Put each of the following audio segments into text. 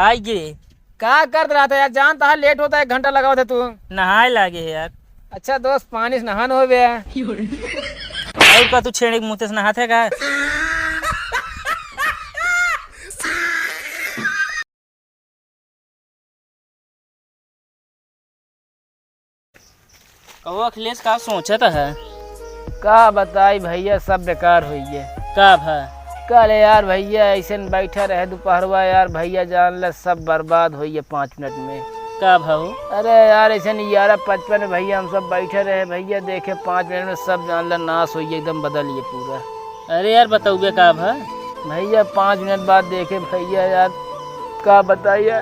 आइए। क्या कर रहा था यार? जानता है लेट होता है, 1 घंटा लगा हुआ था तू। नहाए लागे है यार। अच्छा दोस्त, पानी से नहान हो गया। और का तू छेड़े के मुँह से नहाते का? कहो अखिलेश का सोचता है? का बताई भैया, सब बेकार हुई है। का भा? कल यार भैया ऐसे बैठा रहे दोपहरवा यार, भैया जान ले सब बर्बाद हुई है 5 मिनट में। का भाऊ? अरे यार ऐसे नहीं, 11:55 भैया हम सब बैठे रहे, भैया देखे 5 मिनट में सब जान ले नाश हुई, एकदम बदल ये पूरा। अरे यार बताओगे का भा? भैया 5 मिनट बाद देखे भैया यार, का बताइए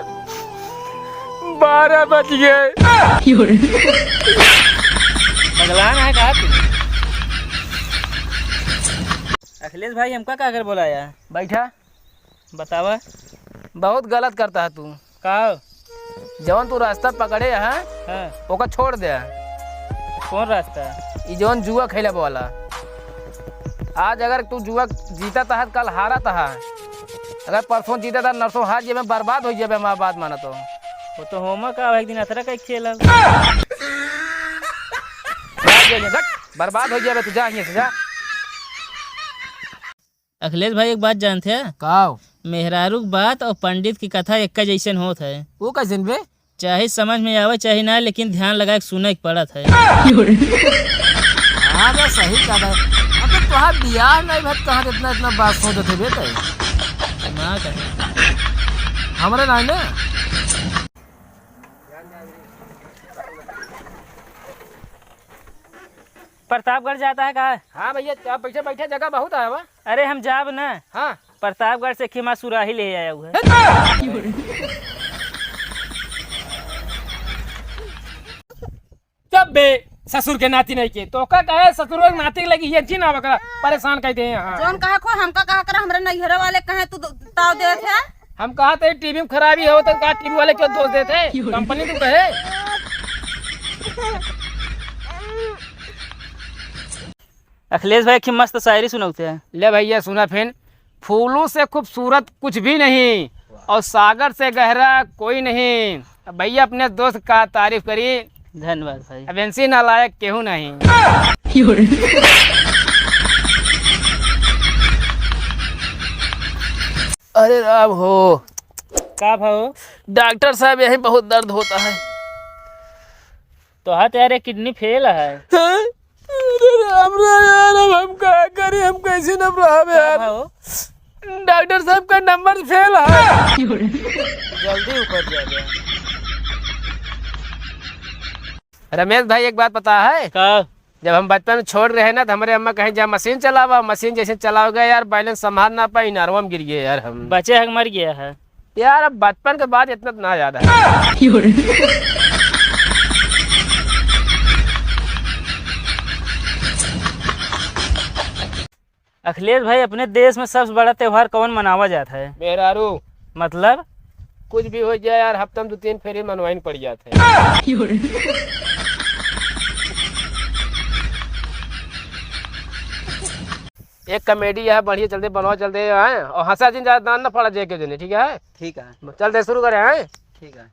12 बज गए। पगलान है का तू? अखिलेश भाई हमका का कर बोलाया? बैठा बतावा। बहुत गलत करता है तू। का? जवन तू रास्ता पकड़े है हाँ। ओका छोड़ दे। कौन रास्ता? ये जवन जुआ खेले वाला। आज अगर तू जुआ जीता था, कल हारा था। अगर परसों जीता था, नरसों हार जे में बर्बाद हो जाए। माँ बात माना तो वो तो होमा का एक दिन अथरा का खेला। बर्बाद हो जाए, तू जा यहाँ से जा। अखिलेश भाई एक बात जानते हैं? काओ? मेहरारू बात और पंडित की कथा एक जैसन होत है। वो कैसे बे? चाहे समझ में आवे चाहे ना, लेकिन ध्यान लगा के सुने के पड़त है। हाँ बे, सही कहा है। अब तो तुहार बियाह नहीं भत, कहाँ इतना इतना बात सोचते थे बेटे? ना कहे हमारे नहीं ना। प्रतापगढ़ जाता है का? हाँ भैया, आप बैठे बैठे जगह बहुत है वहाँ। अरे हम जाब ना। हाँ प्रतापगढ़ से खीमा सुराही ले आया हुआ है। जब बे ससुर के नाती नहीं के तो का कहे ससुर के नाती लगी ये जी ना बकरा परेशान कहते हैं। हाँ जोन कहा को हमका कहा कर, हमरे नैहरा वाले कहे तू ताव दे थे। हम कहा थे टीवी में खराबी हो तो कहा टीवी वाले क्यों दोष देते? कंपनी तो कहे। अखिलेश भाई की मस्त शायरी सुनाते हैं। ले भैया सुना फिर। फूलों से खूबसूरत कुछ भी नहीं और सागर से गहरा कोई नहीं। अब भैया अपने दोस्त का तारीफ करी। धन्यवाद भाई। अब इनसे नालायक केहू नहीं। अरे राम हो। का भाऊ? डॉक्टर साहब यही बहुत दर्द होता है। तो हाथ यार किडनी फेल है। राम यार, अब हम क्या करें? हम कैसे न रहा यार? भाऊ डॉक्टर साहब का नंबर फेल है। जल्दी ऊपर जा गया। रमेश भाई एक बात पता है? का? जब हम बचपन में छोड़ रहे ना तो हमारे अम्मा कहीं जा मशीन चलावा, मशीन जैसे चलाओगे यार बैलेंस संभाल ना पाई, नरवा में गिर गए यार हम। बच्चे हक मर गया है यार। अब बचपन के बाद इतना ना याद है। अखिलेश भाई अपने देश में सबसे बड़ा त्योहार कौन मनावा जाता है? मेहरारू। मतलब कुछ भी हो जाए यार, हफ्ते में 2-3 फेरी मनवाइन पड़ जाते हैं। एक कॉमेडी है बढ़िया, जल्दी बनाओ जल्दी है और हंसा जिन ज्यादा दान ना पड़ा जाए के। ठीक है? ठीक है। चल शुरू करें हैं? ठीक है।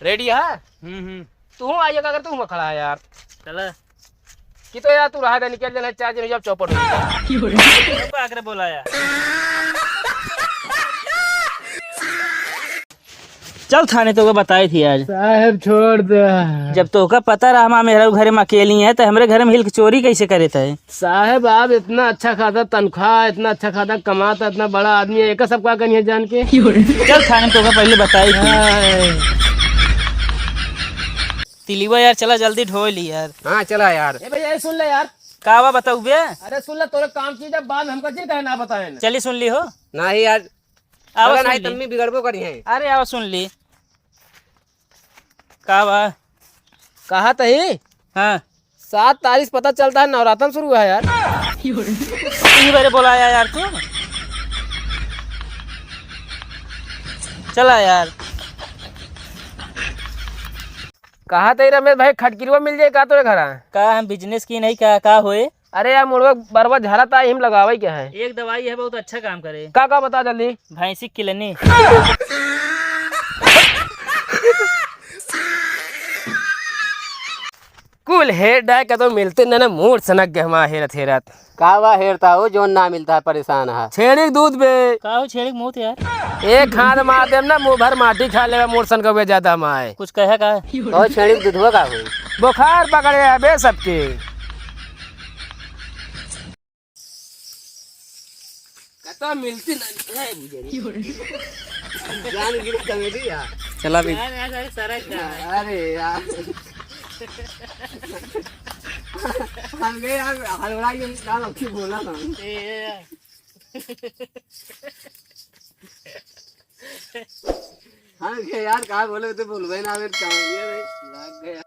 रेडी है? तू आइएगा अगर तू खड़ा है यार। चला कि तो यार तू रहा था, निकल जाना 4 दिन जब चौपट हो आकर बोलाया। चल थाने तो बताई थी आज। साहब छोड़ दे। जब तो का पता रहा हमारे मेरे घर में अकेली है तो हमारे घर में हिल के चोरी कैसे करे थे? साहब आप इतना अच्छा खाता तनख्वाह, इतना अच्छा खाता कमाता, इतना बड़ा आदमी है, एक सब क्या करनी है जान के? चल थाने तो का पहले बताई थी। तिलीवा यार चला जल्दी ढो ली यार। हाँ चला यार। भैया सुन ले यार। कावा बताऊ बे? अरे सुन ले, तोरे काम की जब बाद हमको जी कहे ना बताए। चली सुन ली हो? नहीं यार, आवा नहीं सुन ली। तम्मी बिगड़बो करी है। अरे आवा सुन ली। कावा कहा तही? हाँ 7 तारीख पता चलता है नवरात्र शुरू है यार। इसी बारे बोलाया यार तू। चला यार। कहा तही रमेश भाई, खटकिरवा मिल जाए का तोरे घर? का हम बिजनेस की नहीं का होए? अरे यार मुड़वा बरबा झाला था हिम लगावे क्या है? एक दवाई है बहुत अच्छा काम करे। का बता जल्दी। भैंसी किलनी। कुल हेर डाय का तो मिलते ना मूड सनक गए हमारा हेरत हेरत। कावा हेरता हो जो ना मिलता है परेशान है। छेड़ी दूध बे का हो छेड़ी मुँह यार। एक खाद मार देम ना मुंह भर माटी खा लेगा मूड सन का ज्यादा हमारे। कुछ कहे का? और छेड़ी दूध होगा हुई। बुखार पकड़े है बे सबके। कता मिलती नहीं जान गिरी कमेटी यार। चला भी। अरे यार हम गए यार हलवाई के नाम अच्छी बोला था। हाँ यार कहा बोले तो बोल भाई ना लग गया।